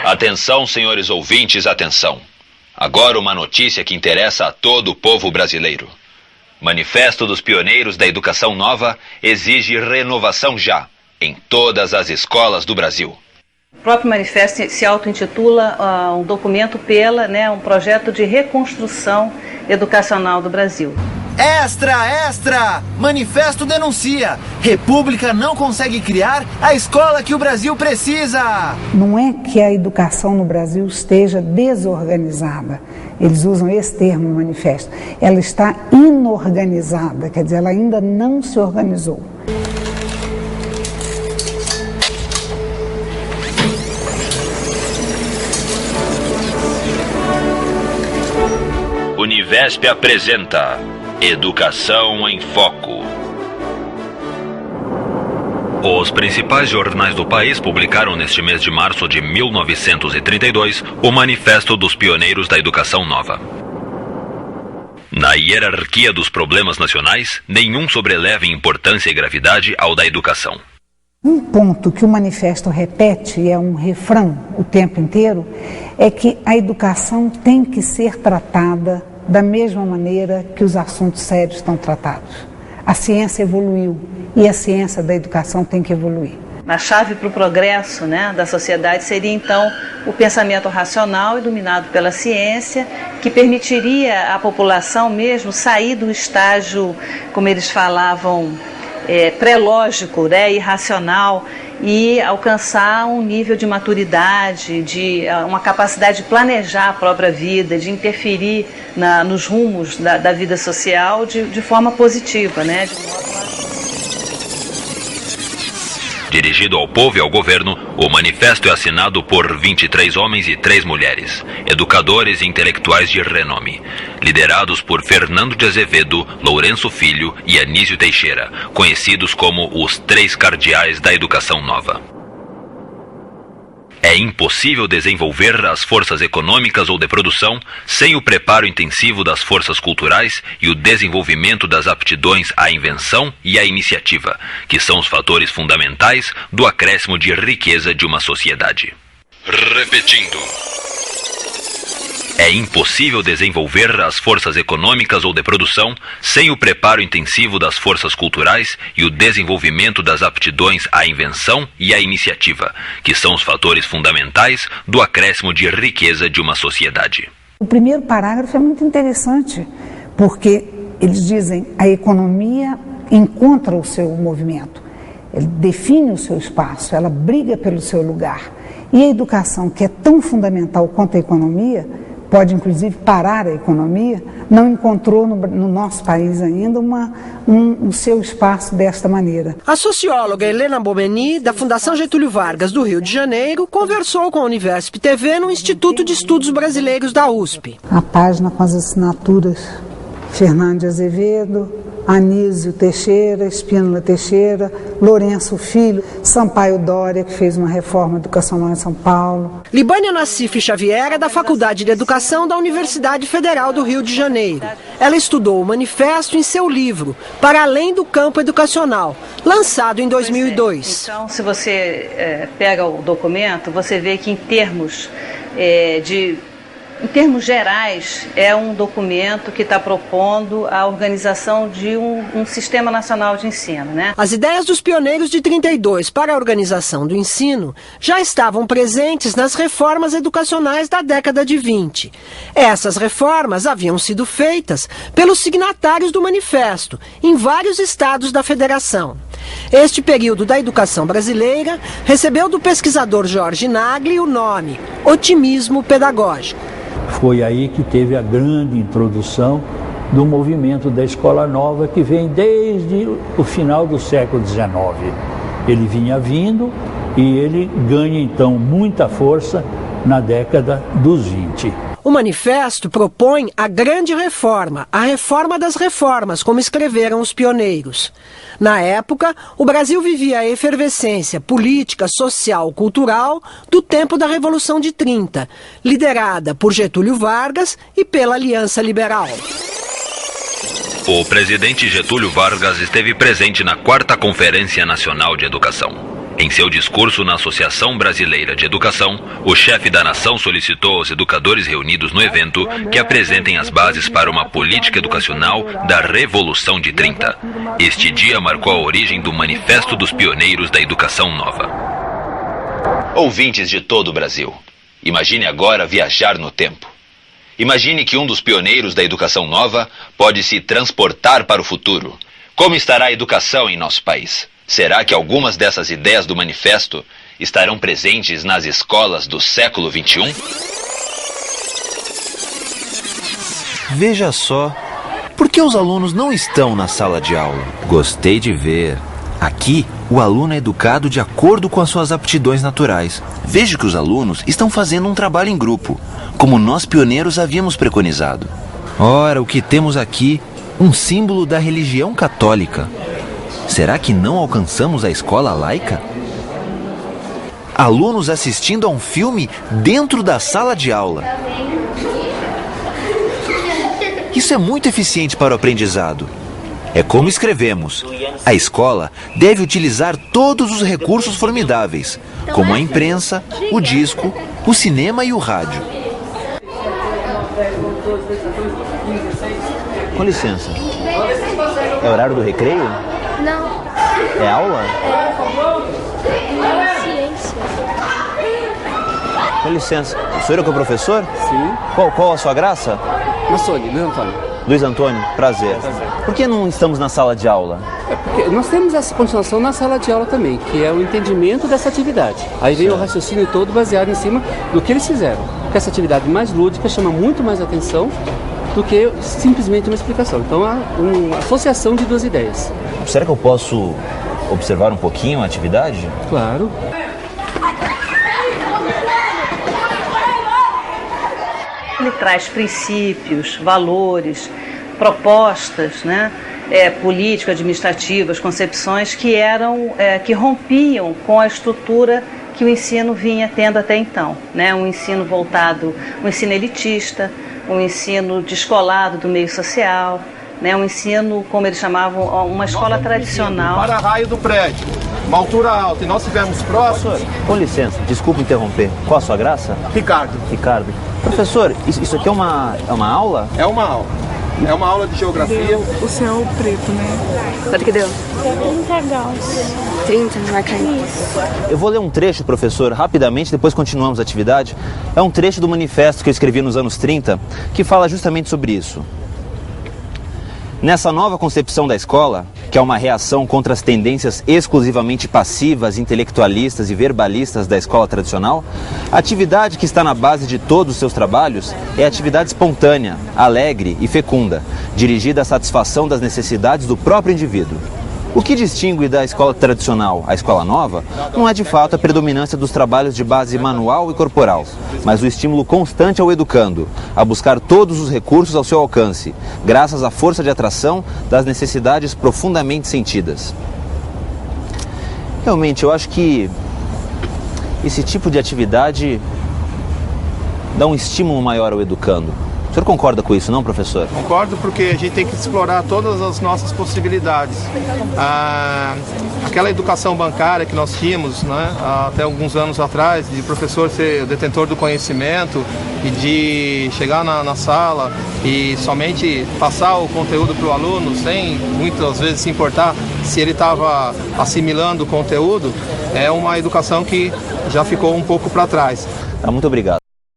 Atenção, senhores ouvintes, atenção. Agora uma notícia que interessa a todo o povo brasileiro. Manifesto dos Pioneiros da Educação Nova exige renovação já, em todas as escolas do Brasil. O próprio manifesto se auto-intitula um documento um projeto de reconstrução educacional do Brasil. Extra, extra! Manifesto denuncia. República não consegue criar a escola que o Brasil precisa. Não é que a educação no Brasil esteja desorganizada. Eles usam esse termo no manifesto. Ela está inorganizada, quer dizer, ela ainda não se organizou. Univesp apresenta Educação em Foco. Os principais jornais do país publicaram neste mês de março de 1932 o Manifesto dos Pioneiros da Educação Nova. Na hierarquia dos problemas nacionais, nenhum sobreleva em importância e gravidade ao da educação. Um ponto que o manifesto repete, e é um refrão o tempo inteiro, é que a educação tem que ser tratada da mesma maneira que os assuntos sérios estão tratados. A ciência evoluiu e a ciência da educação tem que evoluir. A chave para o progresso da sociedade seria, então, o pensamento racional iluminado pela ciência, que permitiria à população mesmo sair do estágio, como eles falavam, pré-lógico, irracional, e alcançar um nível de maturidade, de uma capacidade de planejar a própria vida, de interferir nos rumos da vida social de forma positiva, Dirigido ao povo e ao governo, o manifesto é assinado por 23 homens e 3 mulheres, educadores e intelectuais de renome, liderados por Fernando de Azevedo, Lourenço Filho e Anísio Teixeira, conhecidos como os 3 cardeais da educação nova. É impossível desenvolver as forças econômicas ou de produção sem o preparo intensivo das forças culturais e o desenvolvimento das aptidões à invenção e à iniciativa, que são os fatores fundamentais do acréscimo de riqueza de uma sociedade. Repetindo. É impossível desenvolver as forças econômicas ou de produção sem o preparo intensivo das forças culturais e o desenvolvimento das aptidões à invenção e à iniciativa, que são os fatores fundamentais do acréscimo de riqueza de uma sociedade. O primeiro parágrafo é muito interessante, porque eles dizem a economia encontra o seu movimento, ela define o seu espaço, ela briga pelo seu lugar. E a educação, que é tão fundamental quanto a economia, pode inclusive parar a economia, não encontrou no nosso país ainda o seu espaço desta maneira. A socióloga Helena Bomeni, da Fundação Getúlio Vargas do Rio de Janeiro, conversou com a Univesp TV no Instituto de Estudos Brasileiros da USP. A página com as assinaturas Fernando de Azevedo, Anísio Teixeira, Espínola Teixeira, Lourenço Filho, Sampaio Dória, que fez uma reforma educacional em São Paulo. Libânia Nassif Xavier é da Faculdade de Educação da Universidade Federal do Rio de Janeiro. Ela estudou o manifesto em seu livro, Para Além do Campo Educacional, lançado em 2002. Então, se você pega o documento, você vê que em termos gerais, é um documento que está propondo a organização de um sistema nacional de ensino, As ideias dos pioneiros de 32 para a organização do ensino já estavam presentes nas reformas educacionais da década de 20. Essas reformas haviam sido feitas pelos signatários do manifesto, em vários estados da federação. Este período da educação brasileira recebeu do pesquisador Jorge Nagli o nome Otimismo Pedagógico. Foi aí que teve a grande introdução do movimento da Escola Nova, que vem desde o final do século XIX. Ele vinha vindo e ele ganha então muita força na década dos 20. O manifesto propõe a grande reforma, a reforma das reformas, como escreveram os pioneiros. Na época, o Brasil vivia a efervescência política, social, cultural do tempo da Revolução de 30, liderada por Getúlio Vargas e pela Aliança Liberal. O presidente Getúlio Vargas esteve presente na 4ª Conferência Nacional de Educação. Em seu discurso na Associação Brasileira de Educação, o chefe da nação solicitou aos educadores reunidos no evento que apresentem as bases para uma política educacional da Revolução de 30. Este dia marcou a origem do Manifesto dos Pioneiros da Educação Nova. Ouvintes de todo o Brasil, imagine agora viajar no tempo. Imagine que um dos pioneiros da Educação Nova pode se transportar para o futuro. Como estará a educação em nosso país? Será que algumas dessas ideias do manifesto estarão presentes nas escolas do século XXI? Veja só, por que os alunos não estão na sala de aula? Gostei de ver. Aqui, o aluno é educado de acordo com as suas aptidões naturais. Vejo que os alunos estão fazendo um trabalho em grupo, como nós pioneiros havíamos preconizado. Ora, o que temos aqui? Um símbolo da religião católica. Será que não alcançamos a escola laica? Alunos assistindo a um filme dentro da sala de aula. Isso é muito eficiente para o aprendizado. É como escrevemos. A escola deve utilizar todos os recursos formidáveis, como a imprensa, o disco, o cinema e o rádio. Com licença. É horário do recreio? Não. É aula? É ciência. Com licença. O senhor é o professor? Sim. Qual a sua graça? Massoni, Luiz Antônio. Luiz Antônio, prazer. Por que não estamos na sala de aula? Porque nós temos essa continuação na sala de aula também, que é o entendimento dessa atividade. Aí vem o raciocínio todo baseado em cima do que eles fizeram. Porque essa atividade mais lúdica chama muito mais atenção do que simplesmente uma explicação. Então, há uma associação de duas ideias. Será que eu posso observar um pouquinho a atividade? Claro. Ele traz princípios, valores, propostas, né, político-administrativas, concepções que rompiam com a estrutura que o ensino vinha tendo até então, né, um ensino voltado, um ensino elitista, um ensino descolado do meio social, né, um ensino, como eles chamavam, uma escola tradicional. Para raio do prédio, uma altura alta, e nós estivermos próximos... Com licença, desculpa interromper. Qual a sua graça? Ricardo. Professor, isso aqui é uma aula? É uma aula. É uma aula de geografia. O céu preto, né? Quanto que deu? 30 graus. 30, marca aí. Eu vou ler um trecho, professor, rapidamente, depois continuamos a atividade. É um trecho do manifesto que eu escrevi nos anos 30, que fala justamente sobre isso. Nessa nova concepção da escola, que é uma reação contra as tendências exclusivamente passivas, intelectualistas e verbalistas da escola tradicional, a atividade que está na base de todos os seus trabalhos é a atividade espontânea, alegre e fecunda, dirigida à satisfação das necessidades do próprio indivíduo. O que distingue da escola tradicional à escola nova não é de fato a predominância dos trabalhos de base manual e corporal, mas o estímulo constante ao educando, a buscar todos os recursos ao seu alcance, graças à força de atração das necessidades profundamente sentidas. Realmente, eu acho que esse tipo de atividade dá um estímulo maior ao educando. O senhor concorda com isso, não, professor? Concordo, porque a gente tem que explorar todas as nossas possibilidades. Aquela educação bancária que nós tínhamos, né, até alguns anos atrás, de professor ser o detentor do conhecimento e de chegar na sala e somente passar o conteúdo para o aluno, sem muitas vezes se importar se ele estava assimilando o conteúdo, é uma educação que já ficou um pouco para trás. Muito obrigado.